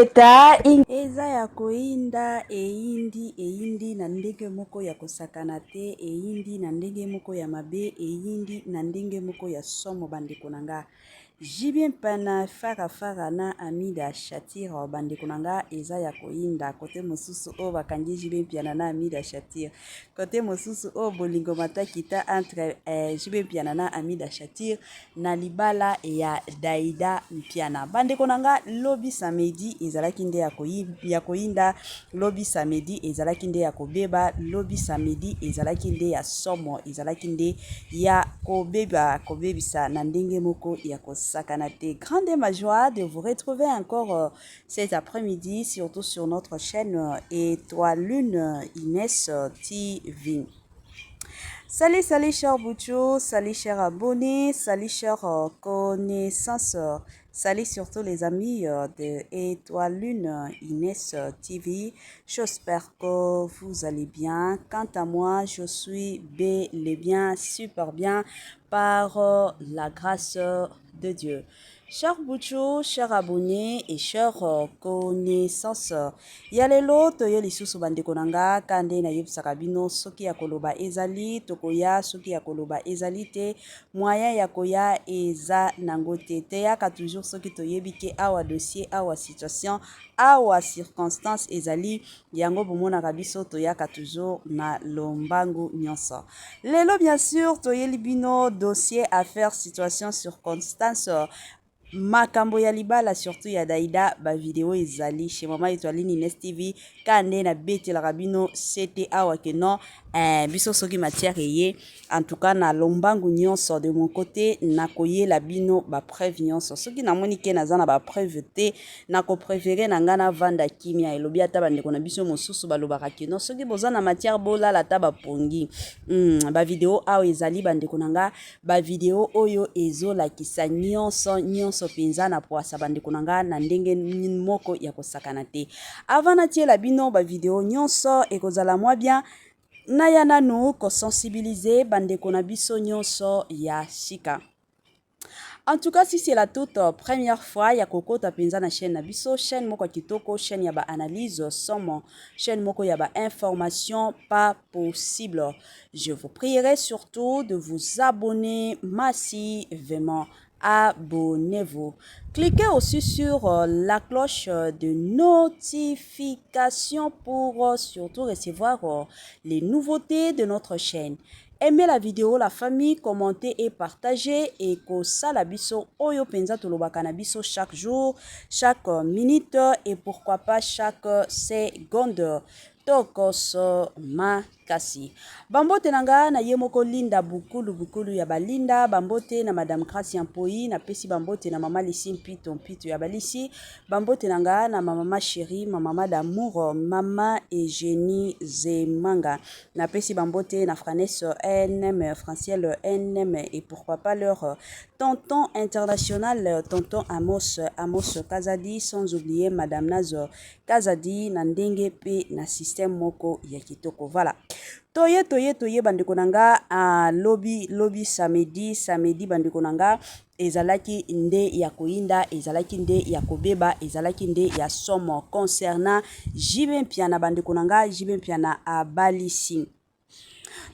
Eta eza ya koinda eindi na ndenge moko ya kosakana te, eindi na ndenge moko ya mabe, eindi na ndenge moko ya somo bandeko na nga. Jibien pana fara na Amida Shatir bandeko na nga eza ya koinda kote mosusu o bakangi Jibien piana na Amida Shatir. Kote mosusu o bolingo matakita entre Jibien piana na Amida Shatir na libala ya Daida Mpiana. Bandeko na nga lobi samedi ezalaki nde ya koinda, lobi samedi ezalaki nde ya kobeba, lobi samedi ezalaki nde ya somo, ezalaki nde ya kobebisa na ndenge moko ya kosakanate. Grande ma joie de vous retrouver encore cet après-midi, surtout sur notre chaîne Étoile Lune Inès TV. Salut chers Bouchou, salut chers abonnés, salut chers connaisseurs, salut surtout les amis de Étoile Lune Inès TV. J'espère que vous allez bien. Quant à moi, je suis bel et bien, super bien par la grâce de Dieu. Chers Bouchou, chers abonnés et chers connaissances, yalelo toyo lisusu bandeko nanga kande na yebisaka bino soki ya koloba ezali tokoya, soki ya koloba ezali te moyen ya koya eza nango te. Teyaka toujours soki toyebi ke awa dossier, awa situation, awa circonstance ezali yango bomonaka biso toyaka toujours na lombangu nyonso. Lelo bien sûr toyeli bino dossier, affaire, situation, circonstance, makambo ya libala surtout ya Daida ba video ezali chez Mama Étoile Inès TV kande na betelaka bino c'était awa ke non biso soki matière ye en tout cas na lombangu nyonso de mon côté na koyela bino ba preuve nyonso soki na moni ke naza na ba preuve te na ko préférer na ngana vanda kimia elobi ata bandeko na biso mosusu balobaka ke non soki boza na matière bolala ta ba pongi ba video awa ezali bandeko na nga ba video oyo ezolakisa nyonso penza na poasa bandeko na nga na ndenge moko ya kosakana te. Avant na tiela bino ba video nyonso ekozala mwa bien na ya nanu ko sensibiliser bandeko na biso nyonso ya sika. En tout cas, si c'est la toute première fois, ya koko tapenza na chaîne Nabiso, chaîne moko kitoko, chaîne yaba analyse somme, chaîne moko yaba information pas possible. Je vous prierai surtout de vous abonner massivement. Abonnez-vous. Cliquez aussi sur la cloche de notification pour surtout recevoir les nouveautés de notre chaîne. Aimez la vidéo, la famille, commentez et partagez et que ça la biso oyo penza tolobaka na biso chaque jour, chaque minute et pourquoi pas chaque seconde. Tokos makasi. Bambote nanga na yemoko linda bukulu ya balinda, bambote na Madame Gracia Mpoi, na pesi bambote na Mama Lisi mpito ya balisi, bambote nanga na Mama Chérie, Mama d'amour, Mama Eugénie Zemanga, na pesi bambote na Franesse NM, Franciel NM et pourquoi pas leur tonton international, tonton Amos Kazadi, sans oublier Madame Nazo Kazadi, na ndenge pe na système moko ya kitoko. Voilà. Toye bandeko nanga lobby samedi bandeko nanga ezalaki nde ya koinda, ezalaki nde ya kobeba, ezalaki nde ya somo concernant Jibien piana bandeko nanga, Jibien piana abalisi.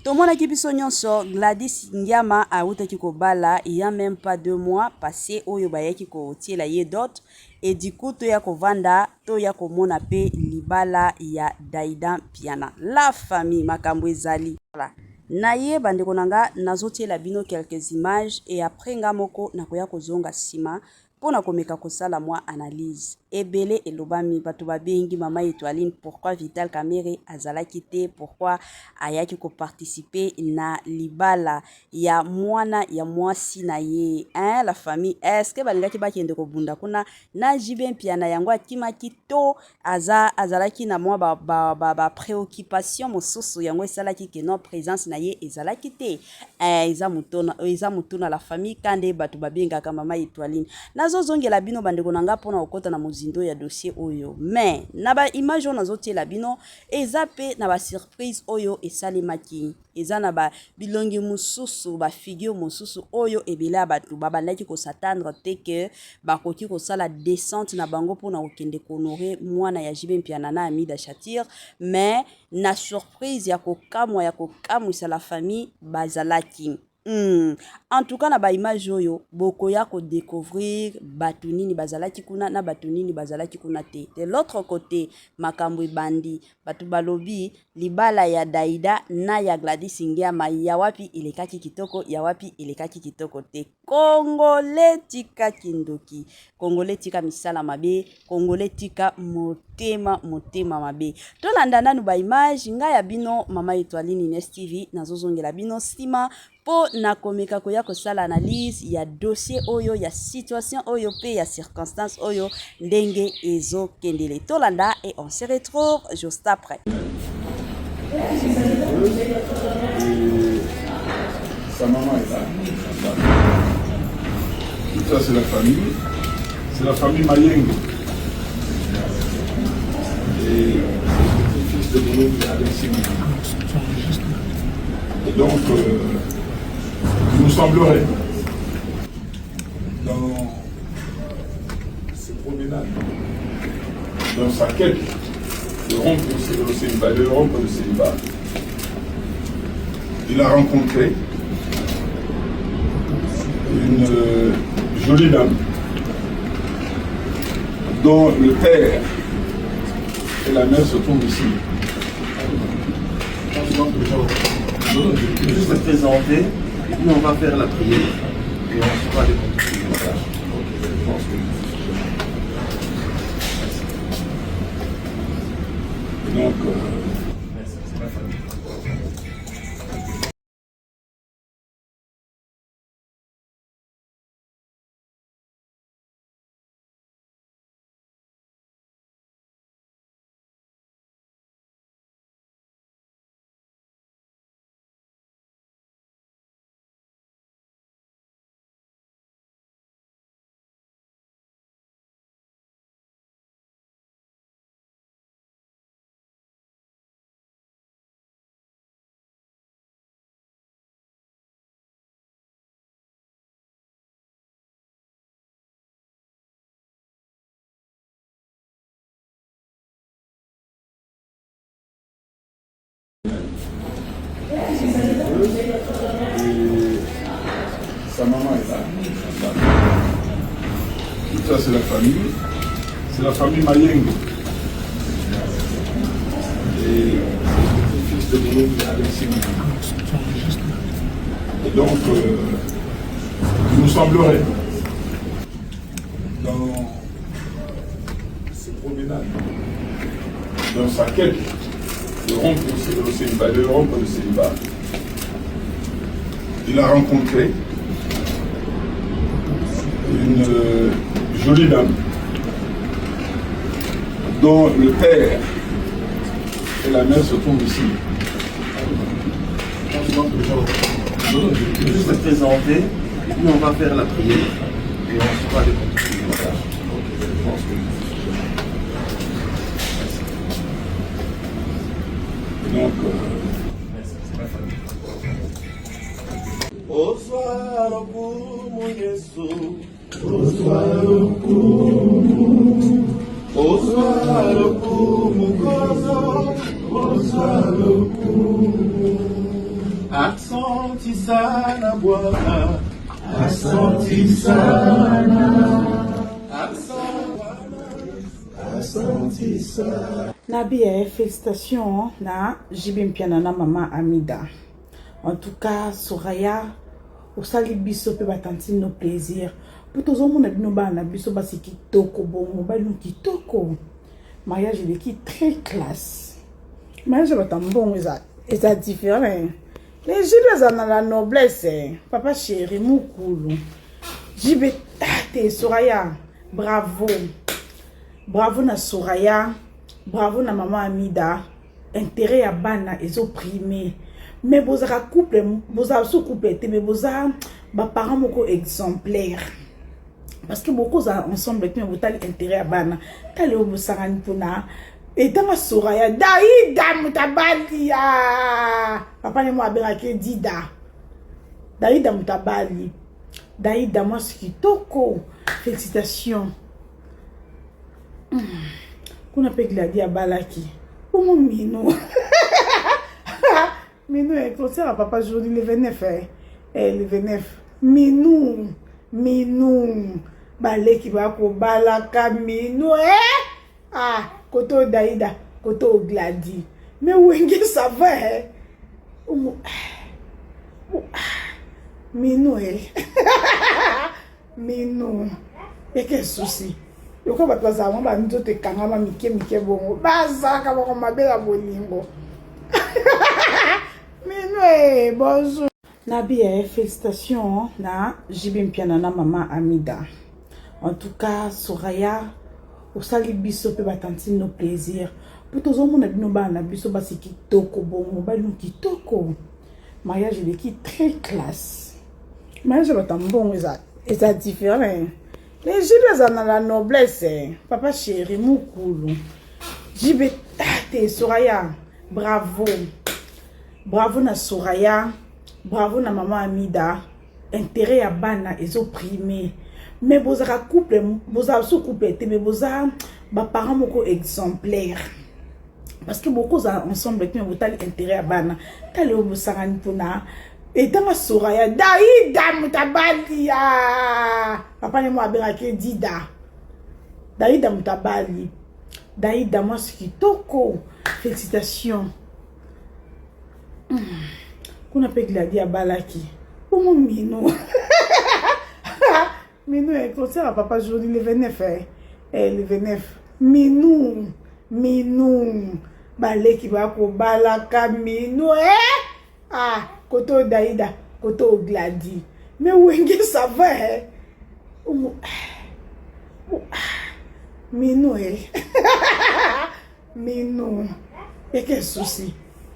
Tomona kibiso nyonso Gladys Ngiama autaki kobala il y a même pas 2 mois passé oyo bayaki ko tiela ye dot et du coup to ya kovanda to ya komona pe libala ya Daida Piana la famille makambo ezali voilà. Naye bandeko nanga nazotiela bino quelques images et après nga moko nakoya kozonga sima pona komeka kosala moi analyse ebele elobami bato babengi Mama Étoile pourquoi Vital Kamerhe azalaki te, pourquoi ayaki ko participer na libala ya mwana ya mwasi na ye la famille est-ce que balingaki bakende ko bunda kuna na Jibien piana yango akimaki to azalaki na mwa ba préoccupation mosusu yango esalaki ke non présence na ye ezalaki te eza mutuna la famille kande bato babengaka Mama Étoile nazozongela bino bandeko nanga pona okota na mozindo ya dossier oyo. Mais na ba image on azotiela bino eza pe na ba surprise oyo esalemaki. Eza na ba bilongi mususu ba figure mususu oyo ebela batu babandaki ko s'attendre te que bakoki ko sala descente na bango pona okende konorer mwana ya JB Mpiana na Amida Shatir. Mais na surprise ya kokamwisa la famille bazalaki. En tout cas na ba image oyo bokoya ko découvrir batunini bazalaki kuna na batunini bazalaki kuna te. De l'autre côté makambo bandi batu balobi libala ya Daida na ya Gladys Ngiama ya wapi ilekaki kitoko ya wapi ilekaki kitoko te. Congolais tika kindoki, Congolais tika misala mabe, Congolais tika motema mabe. Tolanda nanu ba image nga ya bino mama Etoiline Ines TV nazozongela bino sima po na komeka koya kosala analyse ya dossier oyo ya situation oyo pe ya circonstance oyo ndenge ezo kendele. Tolanda et on se retrouve juste après. Sa maman est là. Ça c'est la famille. C'est la famille Mayengo. Et c'est le fils de Bruno Alexis. Et donc, il nous semblerait, dans ses promenades, dans sa quête de rompre le célibat, il a rencontré une jolie dame dont le père et la mère se trouvent ici. Je vais juste te présenter, et puis on va faire la prière et on sera les conclusions. Voilà. Je pense que... Donc, c'est ma famille. et sa maman est là. Ça c'est la famille. C'est la famille Mayengo. Et c'est le fils de Bruno Alexis. Et donc, il nous semblerait, dans ses promenades, dans sa quête de rompre le célibat, il a rencontré une jolie dame dont le père et la mère se trouvent ici. Je vais juste te présenter, et puis on va faire la prière et on sera les conclusions. Voilà. Je pense que... Donc, c'est ma famille. Asante sana Bwana, asante sana, asante sana. Nabi, félicitations na JB Mpiana na maman Amida. En tout cas, Soraya, au sali biso pe batanti no plaisir. Pour tous hommes bino ba na biso ba si kitoko bon, ba no kitoko. Mariage de qui très classe. Mariage ba tambon eza différent. Les JB sont dans la noblesse. Papa chéri, Moukulu. JB tate Soraya, bravo. Bravo na Soraya. Bravo na maman Amida. Intérêt à bana est opprimé. Mais vous avez couple, vous avez sous couple, mais vous avez parents moko exemplaire. parce que beaucoup ensemble qui ont intérêt à bana tali au busangani puna et dans ma Soraya Daïda Mutabali papa ne moi abelaki Dida Daïda Mutabali Daïda moi ce qui toko félicitations kuna pe gladi abalaki pour mino mino est concert à papa jour le 29 le 29 minu baleki bako balaka minu koto Daïda koto Gladi mais wenge ça va minu minu et quel souci yoko bato bazama ba nzoto kangama mike bongo bazaka bako mabela bolingo minu bonjour Nabi, félicitations na Jibim Piana na maman Amida. En tout cas, Soraya, au sali biso pe batanti nos plaisirs. Pour tous les gens qui ont biso basi kitoko bon, ba nous kitoko. Mariage de qui très classe. Mariage batam bon ça différent. Les Jibes ont la noblesse. Papa chéri mukulu. Jibe te Soraya, bravo. Bravo na Soraya. Bravo na maman Amida, intérêt à bana et opprimé. Mais vous avez couple, vous avez sous-couple, mais vous avez des parents beaucoup exemplaires. Parce que beaucoup ensemble qui ont intérêt à bana, tali au busangani puna. Et dans ma Soraya Daïda Mutabali papa ne moi abelaki Dida Daïda Mutabali Daïda moi ce qui toko félicitations. Kuna pe gladi abalaki pour mino est concert à papa jour le 29 le 29 minu baleki bako balaka minu koto Daïda koto Gladi mais wenge ça va minu et quel souci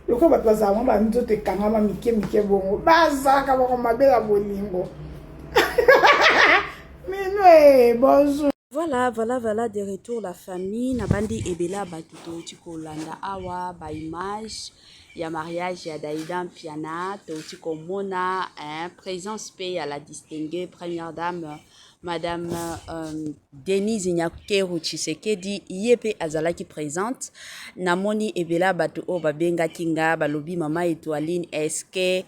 yoko bato bazama ba nzoto kangama mike bongo bazaka bako mabela bolingo minu bonjour. Voilà, de retour la famille. Nabandi ebela batuto tiko landa awa ba image ya mariage ya Daïda Piana tiko mona présence paix à la distinguée première dame Madame Denise Nyakeru Tshisekedi yepe azalaki présente namoni ebela batu o babenga kinga balobi mama Étoiline est-ce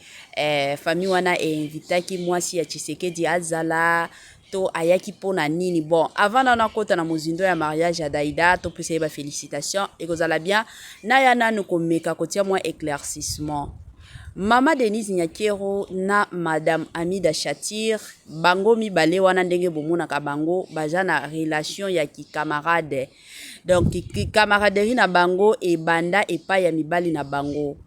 famille wana invitaki mwasi ya Tshisekedi azala to ayaki pona nini bon avant na kota na mozindo ya mariage ya Daïda to pesa ba félicitations et kozala bien na yana no komeka kotia moi éclaircissement. Mama Denise Nyakeru na Madame Amida Chatir bango mibale wana ndenge bomonaka bango baza na relation ya ki camarade donc ki camaraderie na bango e banda epai ya mibali na bango.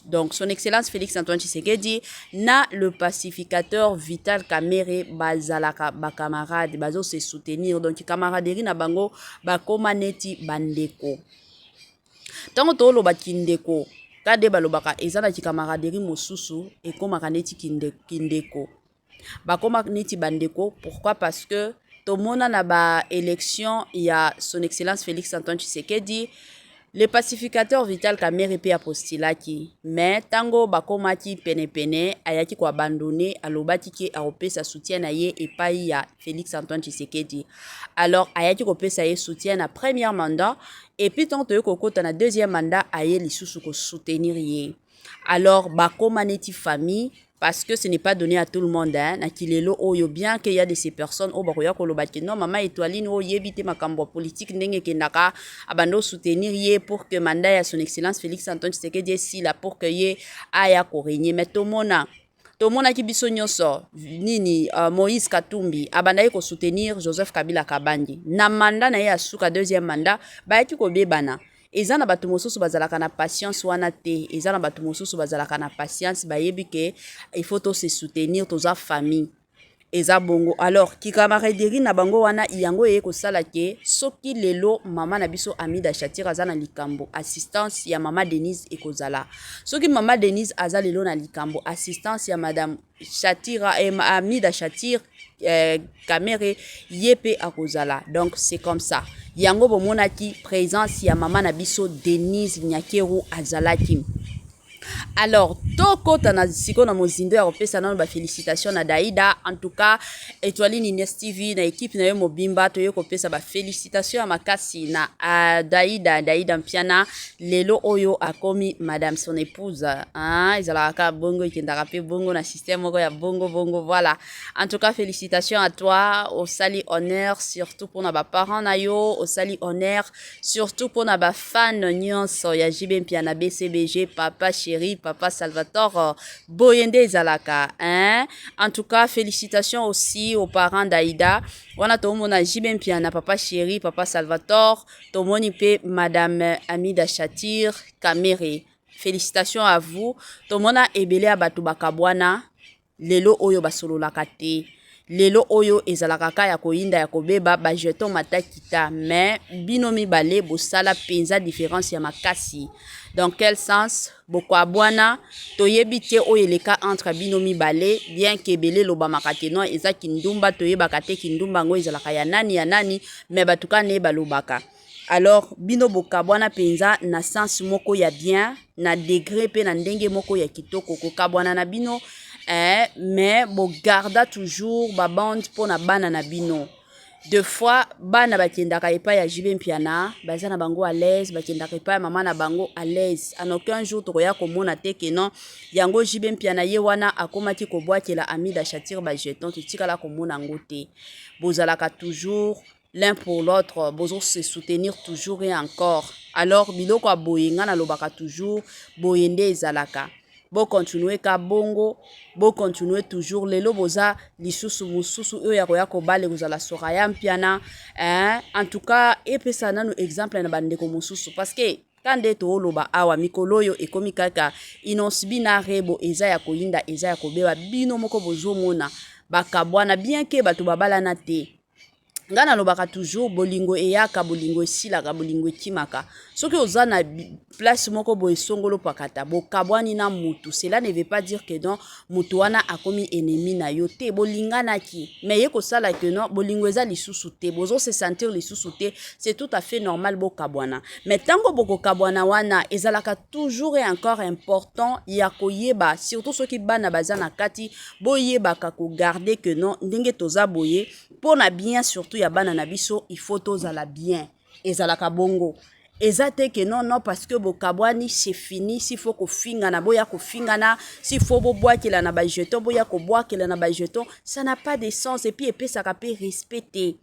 Donc son excellence Félix Antoine Tshisekedi na le pacificateur Vital Kamerhe bazalaka ba camarade bazo se soutenir donc camaraderie na bango bakoma neti bandeko tango tolo bakindeko kade balobaka ezana ki camaraderie mosusu e komaka neti kindeko bakoma neti bandeko. Pourquoi? Parce que tomona na ba élection ya son excellence Félix Antoine Tshisekedi le pacificateur Vital Kamerhe pe apostolaki mais tango bakomaki pene ayaki ko abandonner alobaki ki aopesa soutien na ye epai ya Félix Antoine Tshisekedi. Alors ayaki ko pesa ye soutien na premier mandat et puis tant que kokota na deuxième mandat aye lisusu ko soutenir ye. Alors bakoma neti famille parce que ce n'est pas donné à tout le monde na kilelo oyo bien qu'il y a de ces personnes au bakoya kolobaki non mama Étoiline o yebite makambo politique ndenge kendaka abando soutenir ye pour que mandat ya son excellence Félix Antoine Tshisekedi si la pour que ye aya ko régner mais tomona ki biso nyonso nini Moïse Katumbi abanda ko soutenir Joseph Kabila Kabandi na mandat na ye asuka deuxième mandat ba yaki ko bebana. Ezana batu mosusu bazalaka na patience wana te ezana batu mosusu bazalaka na patience bayebi ke il faut to se soutenir toza famille eza bongo. Alors ki camaraderie na bango wana yango ye ko sala ke soki lelo mama na biso Amida Shatir azana likambo assistance ya mama Denise ekozala. Soki mama Denise aza lelo na likambo assistance ya madame Shatira Amida Shatir Kamere yepe akozala. Donc c'est comme ça. Yango bomonaki présence ya mama na biso Denise Nyakeru azalaki. Alors, toko tanaziko na mozindo ya kopesa nano ba félicitations na Daïda. En tout cas, Étoile Nines TV na équipe na yo mobimba to yo kopesa ba félicitations ya makasi na Daïda mpiana lelo oyo akomi madame son épouse. Hein, izalaka bongo ikendaka pe bongo na système moko ya bongo voilà. En tout cas, félicitations à toi, au sali honneur surtout pour na ba parents na yo, au sali honneur surtout pour na ba fan nyonso ya JB mpiana BCBG papa chéri Papa Salvatore Boyende Zalaka. Hein? En tout cas, félicitations aussi aux parents d'Aïda. On a tout mon Jibem Piana, Papa Chéri, Papa Salvatore, Tomoni Pe, Madame Amida Shatir, Kamere. Félicitations à vous. Tomona Ebele Abatubakabwana, Lelo Oyo Basolo Lakate. Lelo Oyo ezalaka ya koinda ya kobeba ba jeton matakita mais binomi balé bosala penza différence ya makasi. Dans quel sens? Boko abwana toyebite oyeleka entre binomi balé bien que belé loba makateno eza kindumba toyeba kate kindumba ngo ezalaka ya nani mais batuka ne balobaka. Alors bino bokabwana penza na sens moko ya bien na degré pe na ndenge moko ya kitoko kokabwana na bino mais bo garda toujours ba bande pour na bana na bino. Deux fois bana bakendaka epa ya JB mpiana baza na bango à l'aise bakendaka epa ya mama na bango à l'aise. En aucun jour tokoya komona te ke non yango JB mpiana ye wana akomaki kobwakela Amida Shatir ba jeton tikala komona ngote. Bozalaka toujours l'un pour l'autre, bozo se soutenir toujours et encore. Alors biloko aboyenga na lobaka toujours boyende ezalaka. Bo continuer ka bongo, bo continuer toujours lelo boza lisusu mususu oyo ya koya kobale kozala Soraya mpiana. En tout cas epesa nanu exemple na bandeko mususu parce que kande to oloba awa mikolo yo ekomi kaka inosibi na rebo eza ya koyinda eza ya kobeba bino moko bozo mona bakabwana bien ke bato babala na te. Ngana lobaka toujours bolingo eyaka bolingo esilaka bolingo ekimaka. Soki oza na place moko boye songolo pakata bokabwani na mutu, cela ne veut pas dire que non mutu wana akomi ennemi na yo te bolingana ki mais ye kosala que non bolingo eza lisusu te bozo se sentir lisusu te, c'est tout à fait normal bokabwana. Mais tango boko kabwana wana ezalaka toujours et encore important ya koyeba surtout soki bana bazana kati boyeba ka ko garder que non ndenge toza boye pour na bien surtout ya bana na biso il faut tozala bien ezalaka bongo. Ezate que non parce que bokabwani c'est fini s'il faut ko finga na boya ko finga na s'il faut boboakela na ba jeton boya ko boakela na ba jeton ça n'a pas de sens et puis epesa ka pe respecter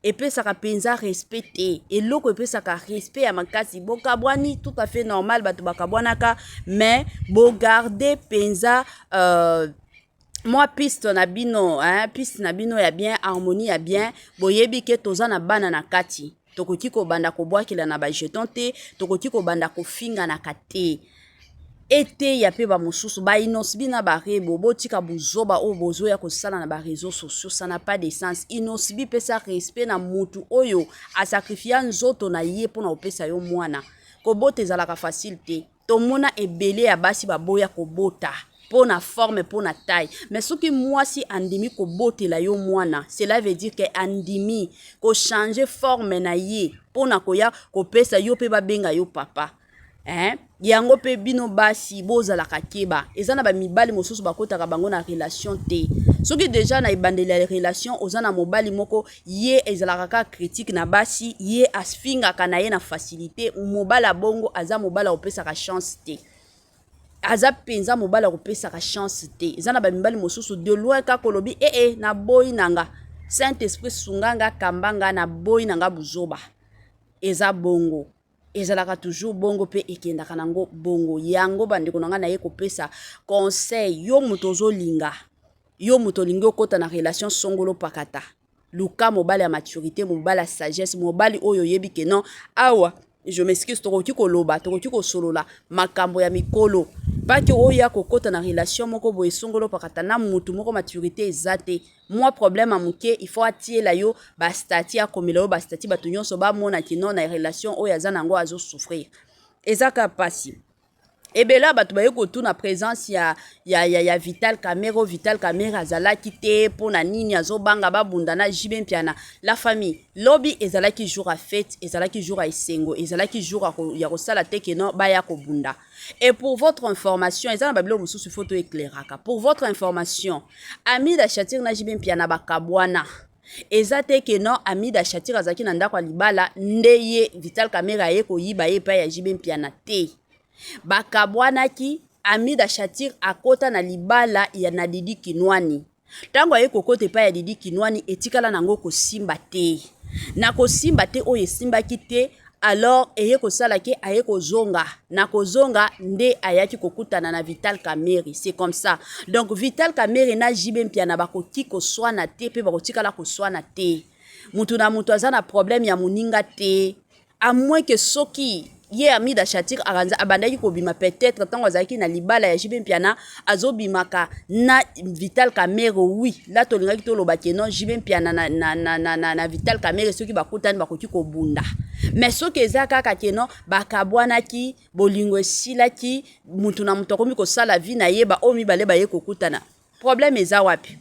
epesa ka penza respecter et loko epesa ka respect ya makasi bokabwani tout à fait normal batu bakabwanaka mais bo garder penza moi piste na bino piste na bino ya bien harmonie ya bien boyebi ke toza na bana na kati tokoki ko banda ko boakela na ba jeton te tokoki ko banda ko finga na kate ete ya pe ba mususu ba inosbi na ba rebo botika buzoba o bozo ya ko sala na ba réseaux sociaux ça n'a pas de sens. Inosbi pesa respect na mutu oyo a sacrifier nzoto na ye pona opesa yo mwana ko bote zalaka facile te to mona ebele ya basi ba boya ko bota pour na forme pour na taille mais ce que moi si andimi ko botela yo mwana cela veut dire que andimi ko changer forme na ye pour na koya ko pesa yo pe ba benga yo papa yango pe bino basi bozala kakeba ezana ba mibali mosusu bakotaka bango na relation te soki déjà na ibandela relation ozana mobali moko ye ezala kaka critique na basi ye asfinga kana ye na facilité mobala bongo aza mobala opesa ka chance te aza penza mobala kopesa ka chance te ezana ba mibali mosusu de loin ka kolobi na boy nanga Saint-Esprit sunganga kambanga na boy nanga buzoba eza bongo ezalaka toujours bongo pe ekendaka nango bongo yango bandeko nanga na ye kopesa conseil yo mutozo linga yo mutolingo kota na relation songolo pakata luka mobali ya maturité mobali ya sagesse mobali oyo yebi ke non awa je m'excuse, tokoki koloba, tokoki kosolola, makambo ya mikolo. Pas que oya kokota na relation moko boye songolo pakata na mutu moko maturité ezate. Moi problème à muke, il faut attirer la yo ba stati a komela yo ba stati batu nyonso ba mona kino na relation oya za nango azo souffrir. Ezaka pasi. Ebe là batu baye kotu na présence ya Vital Camera azalaki te pona nini azobanga babunda na JB Mpiana la famille lobby ezalaki jour à fête ezalaki jour à esengo ezalaki jour ya kosala te ke non baya kobunda. Et pour votre information ezana babilo mususu photo éclairaka pour votre information Amida Shatir na JB Mpiana bakabwana ezate ke non Amida Shatir azaki na ndako libala ndeye Vital Camera ye koyiba ye pa ya JB Mpiana te. Bakabwanaki Amida Shatir akota na libala ya na Didi Kinwani. Tango aye kokote pa ya Didi Kinwani etikala nango kosimba te. Na kosimba te oye simba kite alors eye kosala ke aye kozonga. Na kozonga nde ayaki kokutana na Vital Camera. C'est comme ça. Donc Vital Camera na JB Mpiana bakoki koswana te pe bakotikala koswana te. Mutu na mutu azana problème ya muninga te. À moins que soki ye Amida Shatir abandaki kobima peut-être tango azaki na libala ya JB Mpiana azobimaka na Vital Camera oui là tolingaki toloba ke non JB Mpiana na Vital Camera soki bakutani bakoki kobunda mais soki ezaka kaka non bakabwanaki bolingo esilaki mutu na mutu akomi kosala vie na ye ba omi bale baye kokutana problème eza wapi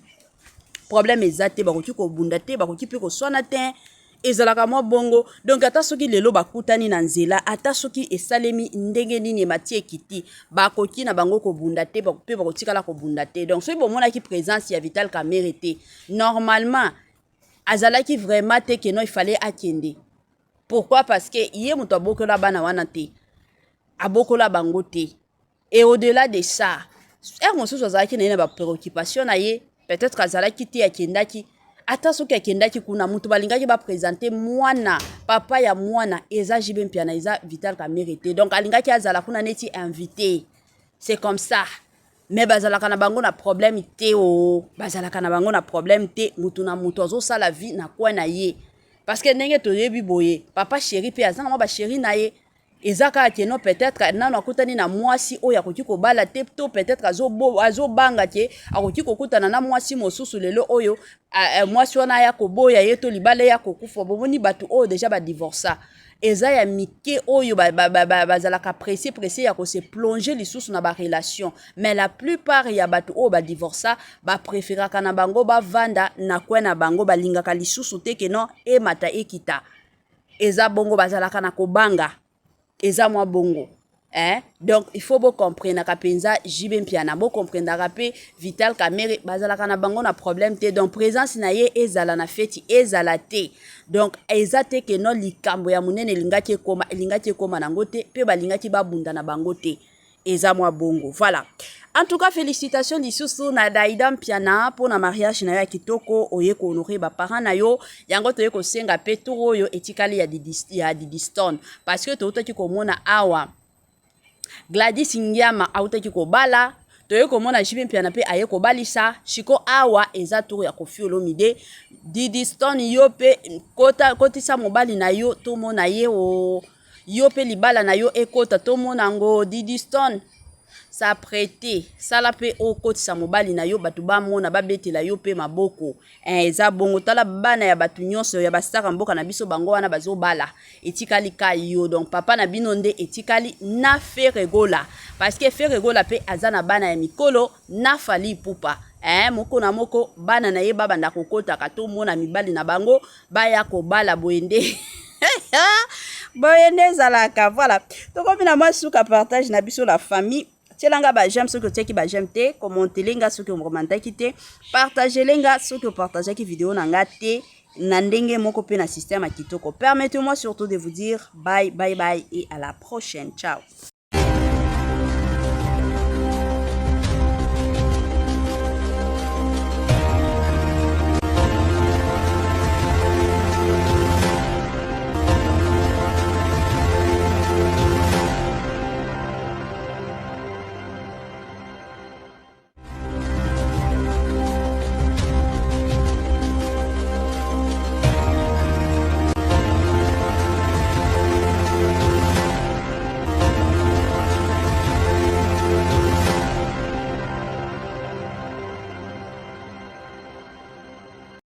problème eza te bakoki kobunda te bakoki pe koswana te ezalaka mwa bongo donc ata soki lelo bakutani na nzela ata soki esalemi ndenge nini ematie kiti bakoki na bango kobunda te pe bakotikala kobunda te donc soki bomonaki présence ya Vital Camera te normalement azalaki vraiment te que non il fallait akende. Pourquoi? Parce que ye muto abokola bana wana te abokola bango te et au-delà de ça mosusu azalaki na ye na ba préoccupation na ye peut-être azalaki te akendaki ata soki akendaki kuna mutu balingaki ba présenter mwana papa ya mwana eza JB Mpiana eza Vital Camera te donc alingaki azala kuna neti invité. C'est comme ça. Mais bazalaka na bango na problème te o bazalaka na bango na problème te mutu na mutu azo sala vie na kwa na ye parce que ndenge toyebi boye papa chéri pe azanga ma ba chéri na ye ezaka ke non peut-être nano akutani na mwasi oya koki kobala te to peut-être azo banga ke akoki kokutana na mwasi mosusu lelo oyo mwasi wana ya koboya ye to libala ya kokufa bomoni batu oyo déjà ba divorça eza ya mike oyo bazalaka pressé ya ko se plonger lisusu na ba relation mais la plupart ya batu oyo ba divorça ba préféraka na bango ba vanda na kwa na bango balingaka lisusu te ke non e mata ekita eza bongo bazalaka na kobanga eza mwa bongo donc il faut comprendre ka penza JB Mpiana comprendre pe Vital Camera bazalaka na bango na problème te donc présence na ye ezala na feti ezala te donc ezate ke non likambo ya munene lingaki koma nango te pe balingaki babunda na bango te eza mwa bongo. Voilà. En tout cas, félicitations lisusu na Daida Mpiana pour na mariage na ya kitoko oye ko honorer ba parents na yo yango toye ko senga pe turo yo etikali ya Didi Stone parce que to toki ko mona awa Gladys Ngiama autaki ko bala toye ko mona JB Mpiana pe aye ko balisa shiko awa eza turo ya Koffi Olomide Didi Stone yo pe kotisa mobali na yo to mona ye o yo pe libala na yo ekota to mona ngo Didi Stone sa prêté sala pe o kotisa mobali na yo batu ba mona ba betela yo pe maboko eza bongo tala bana ya batu nyonso ya basaka mboka na biso bango wana bazo bala etikali ka yo donc papa na bino nde etikali na Feregola parce que Feregola pe azana bana ya mikolo na Fally Ipupa moko na moko bana na ye baba nda kokota ka to mona mibali na bango baya ko bala boende boende zalaka. Voilà to comme na moi suka partage na biso la famille Tchelanga ba j'aime ce que tu ba j'aime te commenter lenga ce que on commenter kite partager lenga ce que partager qui vidéo nanga te na ndenge moko pe na système a kitoko. Permettez-moi surtout de vous dire bye bye bye et à la prochaine. Ciao.